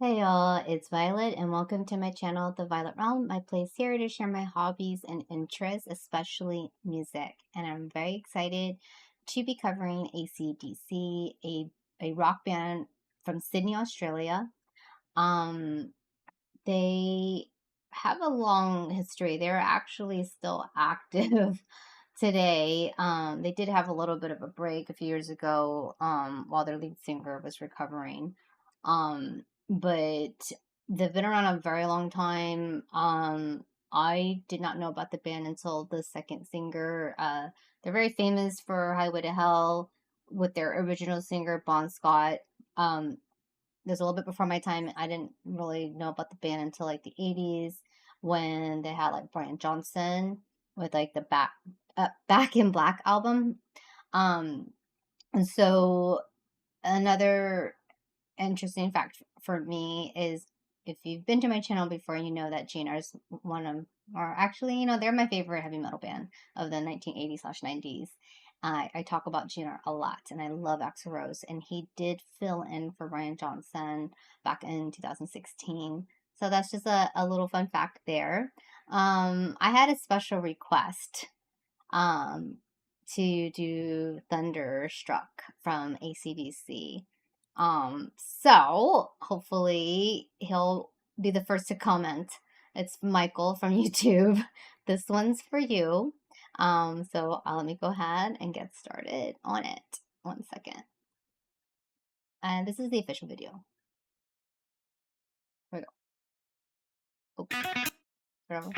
Hey y'all, it's Violet and welcome to my channel, The Violet Realm, my place here to share my hobbies and interests, especially music. And I'm very excited to be covering acdc, a rock band from Sydney, Australia. They have a long history. They're actually still active today. They did have a little bit of a break a few years ago while their lead singer was recovering. But they've been around a very long time. I did not know about the band until the second singer. They're very famous for Highway to Hell with their original singer, Bon Scott. There's a little bit before my time. I didn't really know about the band until like the 80s when they had like Brian Johnson with like the Back in Black album. And so another interesting fact for me is if you've been to my channel before, you know that GNR is one of, or actually, they're my favorite heavy metal band of the 1980s/90s. I talk about GNR a lot, and I love Axl Rose, and he did fill in for Brian Johnson back in 2016. So that's just a little fun fact there. I had a special request to do Thunderstruck from acdc. So hopefully he'll be the first to comment. It's Michael from YouTube. This one's for you. So let me go ahead and get started on it. 1 second. And this is the official video. Here we go. Oh, whatever.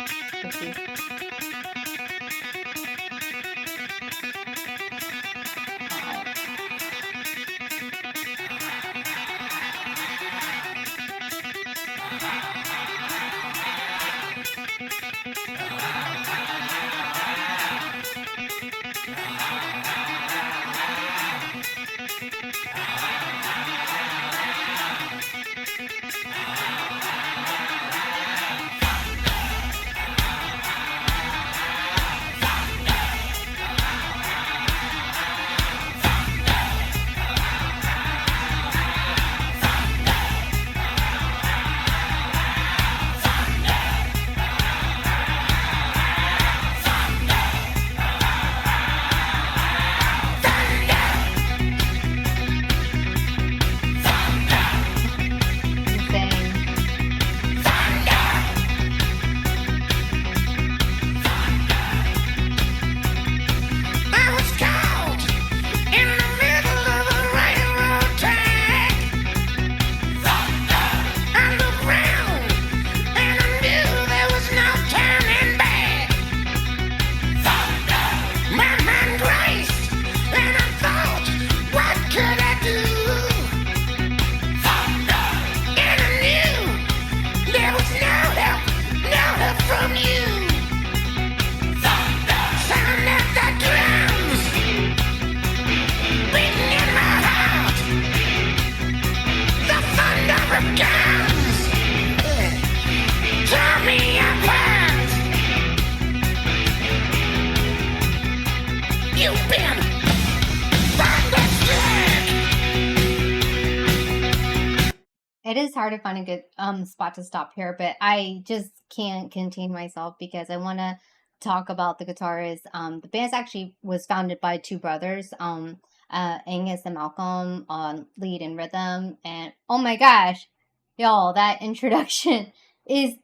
It is hard to find a good spot to stop here, but I just can't contain myself because I want to talk about the guitarist. The band actually was founded by two brothers, Angus and Malcolm, on lead and rhythm. And oh my gosh, y'all, that introduction is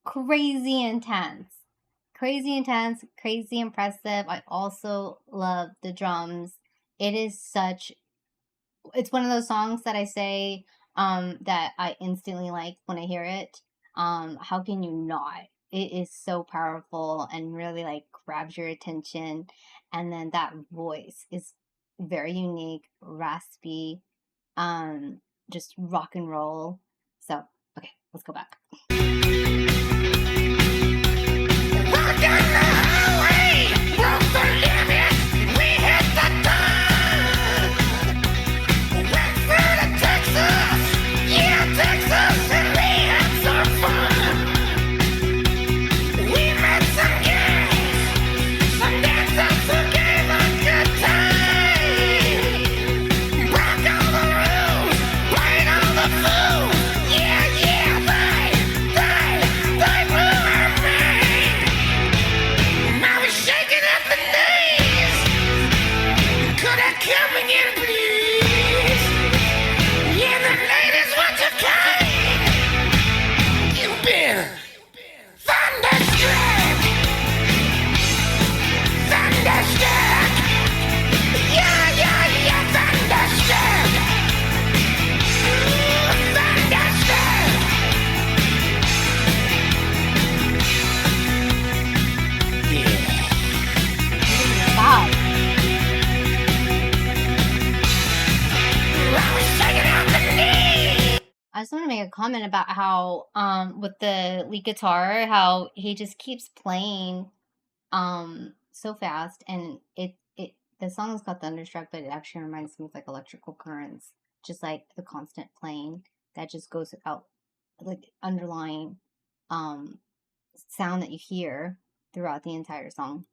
crazy intense. Crazy intense, crazy impressive. I also love the drums. It's one of those songs that I say that I instantly like when I hear it. How can you not? It is so powerful and really like grabs your attention. And then that voice is very unique, raspy, just rock and roll. So, okay, let's go back. Yeah! I just want to make a comment about how, with the lead guitar, how he just keeps playing, so fast, and the song is called Thunderstruck, but it actually reminds me of like electrical currents, just like the constant playing that just goes out, like underlying, um, sound that you hear throughout the entire song.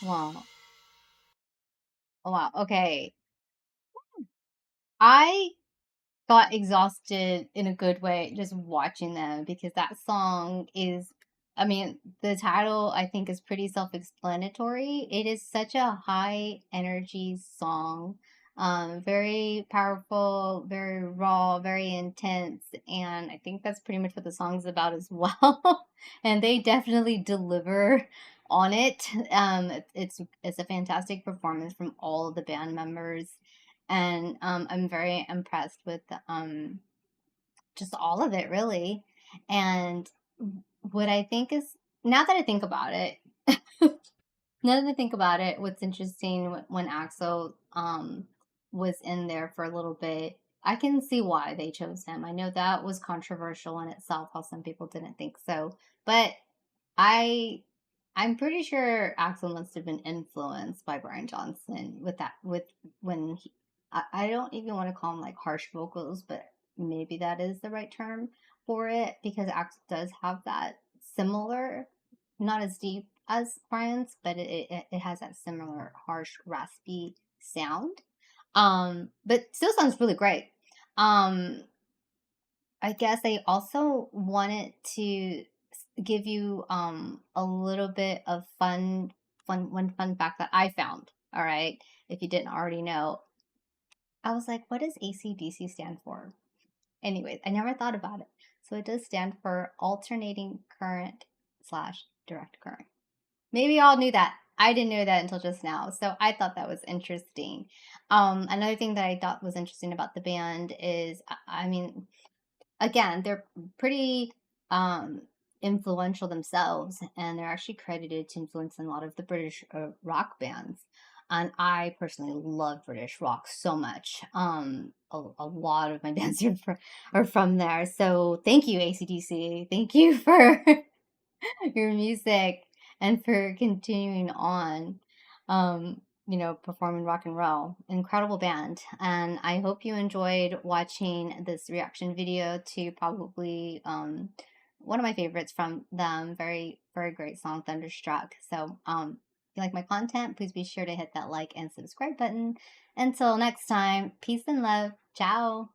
Wow. Oh, wow. Okay. I got exhausted in a good way just watching them because that song is, I mean, the title I think is pretty self-explanatory. It is such a high energy song. Very powerful, very raw, very intense, and I think that's pretty much what the song's about as well. And they definitely deliver on it. It's a fantastic performance from all of the band members, and I'm very impressed with just all of it, really. And what I think is, now that I think about it, now that I think about it, what's interesting when Axel was in there for a little bit, I can see why they chose him. I know that was controversial in itself, how some people didn't think so, but I I'm pretty sure Axel must have been influenced by Brian Johnson with that, with when I don't even want to call him like harsh vocals, but maybe that is the right term for it, because Axel does have that similar, not as deep as Brian's, but it has that similar harsh, raspy sound. But still sounds really great. Um, I guess I also wanted to give you a little bit of one fun fact that I found. All right, if you didn't already know, I was like, what does ACDC stand for? Anyways, I never thought about it. So it does stand for alternating current slash direct current. Maybe y'all knew that. I didn't know that until just now. So I thought that was interesting. Another thing that I thought was interesting about the band is, I mean, again, they're pretty influential themselves, and they're actually credited to influencing a lot of the British rock bands. And I personally love British rock so much. A lot of my bands are from there. So thank you, ACDC. Thank you for your music and for continuing on, performing rock and roll. Incredible band. And I hope you enjoyed watching this reaction video to probably one of my favorites from them. Very, very great song, Thunderstruck. So, if you like my content, please be sure to hit that like and subscribe button. Until next time, peace and love. Ciao.